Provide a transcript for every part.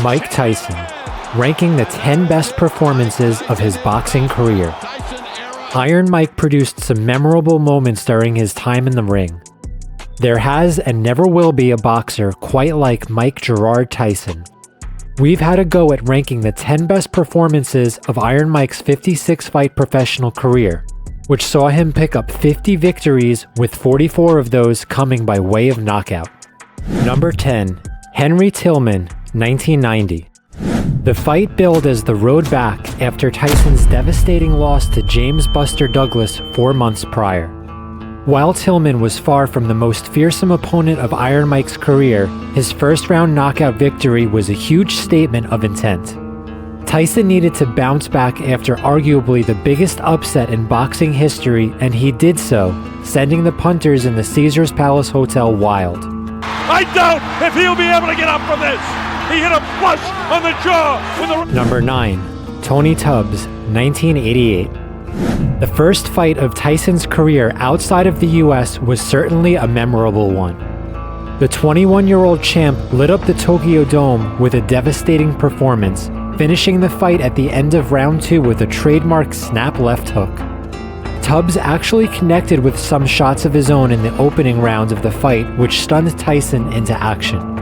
Mike Tyson, ranking the 10 best performances of his boxing career. Iron Mike produced some memorable moments during his time in the ring. There has and never will be a boxer quite like Mike Gerard Tyson. We've had a go at ranking the 10 best performances of Iron Mike's 56-fight professional career, which saw him pick up 50 victories, with 44 of those coming by way of knockout. Number 10. Henry Tillman, 1990. The fight billed as the road back after Tyson's devastating loss to James Buster Douglas 4 months prior. While Tillman was far from the most fearsome opponent of Iron Mike's career, his first-round knockout victory was a huge statement of intent. Tyson needed to bounce back after arguably the biggest upset in boxing history, and he did so, sending the punters in the Caesars Palace Hotel wild. I doubt if he'll be able to get up from this. He hit a flush on the jaw with a... Number 9. Tony Tubbs, 1988. The first fight of Tyson's career outside of the US was certainly a memorable one. The 21-year-old champ lit up the Tokyo Dome with a devastating performance, finishing the fight at the end of round 2 with a trademark snap left hook. Tubbs actually connected with some shots of his own in the opening round of the fight, which stunned Tyson into action.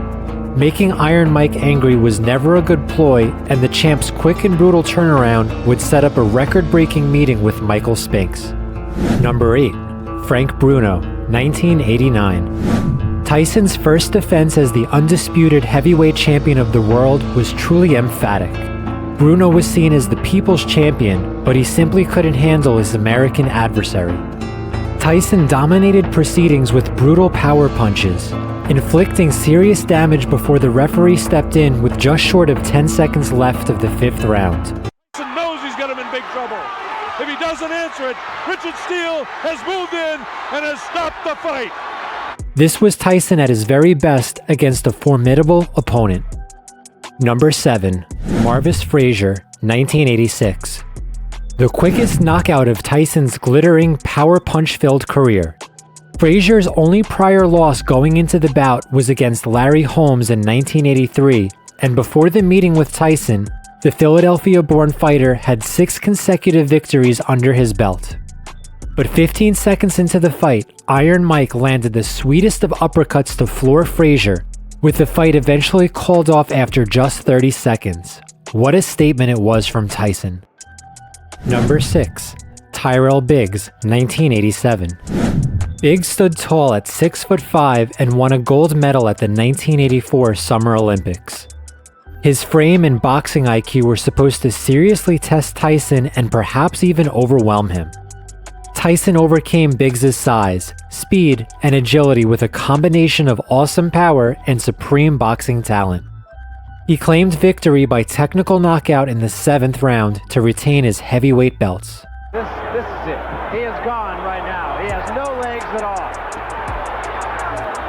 Making Iron Mike angry was never a good ploy, and the champ's quick and brutal turnaround would set up a record-breaking meeting with Michael Spinks. Number 8. Frank Bruno, 1989. Tyson's first defense as the undisputed heavyweight champion of the world was truly emphatic. Bruno was seen as the people's champion, but he simply couldn't handle his American adversary. Tyson dominated proceedings with brutal power punches, inflicting serious damage before the referee stepped in with just short of 10 seconds left of the 5th round. Tyson knows he's got him in big trouble. If he doesn't answer it, Richard Steele has moved in and has stopped the fight. This was Tyson at his very best against a formidable opponent. Number 7. Marvis Frazier, 1986. The quickest knockout of Tyson's glittering, power punch-filled career. Frazier's only prior loss going into the bout was against Larry Holmes in 1983, and before the meeting with Tyson, the Philadelphia-born fighter had 6 consecutive victories under his belt. But 15 seconds into the fight, Iron Mike landed the sweetest of uppercuts to floor Frazier, with the fight eventually called off after just 30 seconds. What a statement it was from Tyson. Number 6. Tyrell Biggs, 1987. Biggs stood tall at 6'5" and won a gold medal at the 1984 Summer Olympics. His frame and boxing IQ were supposed to seriously test Tyson and perhaps even overwhelm him. Tyson overcame Biggs' size, speed, and agility with a combination of awesome power and supreme boxing talent. He claimed victory by technical knockout in the 7th round to retain his heavyweight belts. This is it. He is gone right now. He has no legs at all.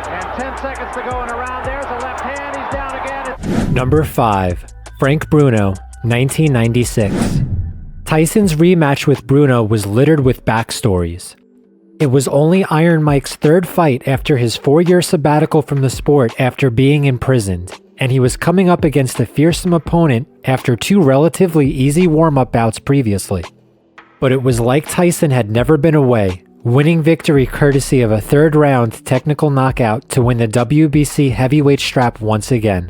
And 10 seconds to go in a round. There's a left hand. He's down again. Number 5. Frank Bruno, 1996. Tyson's rematch with Bruno was littered with backstories. It was only Iron Mike's 3rd fight after his 4-year sabbatical from the sport after being imprisoned, and he was coming up against a fearsome opponent after 2 relatively easy warm-up bouts previously. But it was like Tyson had never been away, winning victory courtesy of a 3rd-round technical knockout to win the WBC heavyweight strap once again.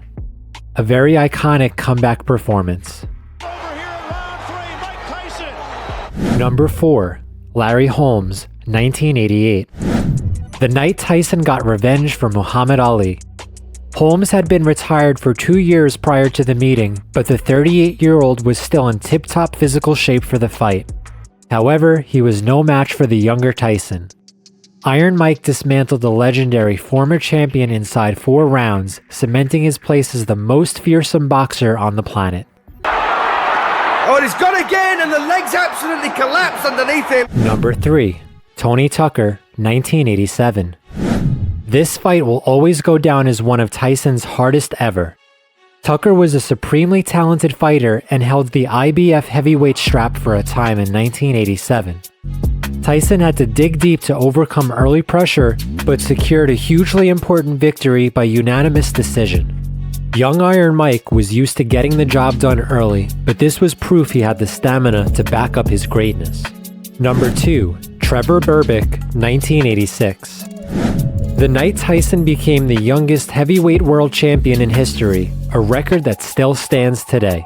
A very iconic comeback performance. Number 4. Larry Holmes, 1988. The night Tyson got revenge for Muhammad Ali. Holmes had been retired for 2 years prior to the meeting, but the 38-year-old was still in tip-top physical shape for the fight. However, he was no match for the younger Tyson. Iron Mike dismantled the legendary former champion inside 4 rounds, cementing his place as the most fearsome boxer on the planet. Oh, he's gone again, and the legs absolutely collapse underneath him. Number 3. Tony Tucker, 1987. This fight will always go down as one of Tyson's hardest ever. Tucker was a supremely talented fighter and held the IBF heavyweight strap for a time in 1987. Tyson had to dig deep to overcome early pressure, but secured a hugely important victory by unanimous decision. Young Iron Mike was used to getting the job done early, but this was proof he had the stamina to back up his greatness. Number 2. Trevor Berbick, 1986. The night Tyson became the youngest heavyweight world champion in history, a record that still stands today.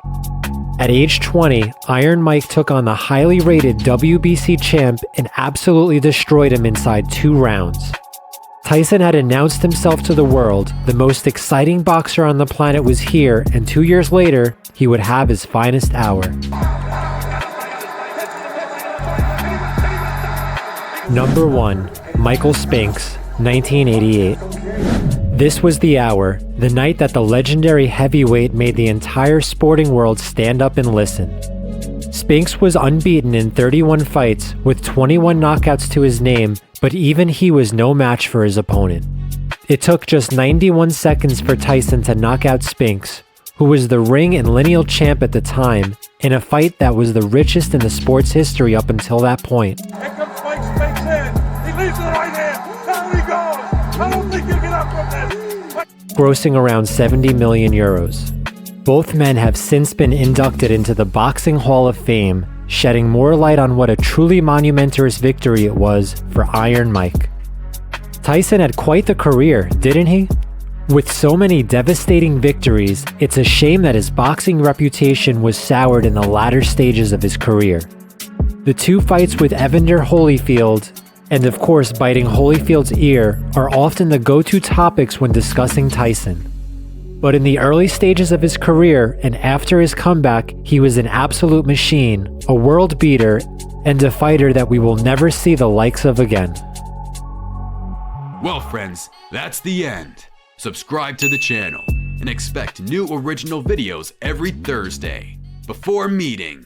At age 20, Iron Mike took on the highly rated WBC champ and absolutely destroyed him inside 2 rounds. Tyson had announced himself to the world, the most exciting boxer on the planet was here, and 2 years later, he would have his finest hour. Number 1. Michael Spinks, 1988. This was the hour, the night that the legendary heavyweight made the entire sporting world stand up and listen. Spinks was unbeaten in 31 fights with 21 knockouts to his name, but even he was no match for his opponent. It took just 91 seconds for Tyson to knock out Spinks, who was the ring and lineal champ at the time, in a fight that was the richest in the sport's history up until that point. Here comes Mike Spinks in. He leaves with the right hand. Down he goes. I don't think you get up from this. Grossing around 70 million euros. Both men have since been inducted into the Boxing Hall of Fame, shedding more light on what a truly monumentous victory it was for Iron Mike. Tyson had quite the career, didn't he? With so many devastating victories, it's a shame that his boxing reputation was soured in the latter stages of his career. The 2 fights with Evander Holyfield, and of course biting Holyfield's ear, are often the go-to topics when discussing Tyson. But in the early stages of his career and after his comeback, he was an absolute machine, a world beater, and a fighter that we will never see the likes of again. Well, friends, that's the end. Subscribe to the channel and expect new original videos every Thursday. Before meeting.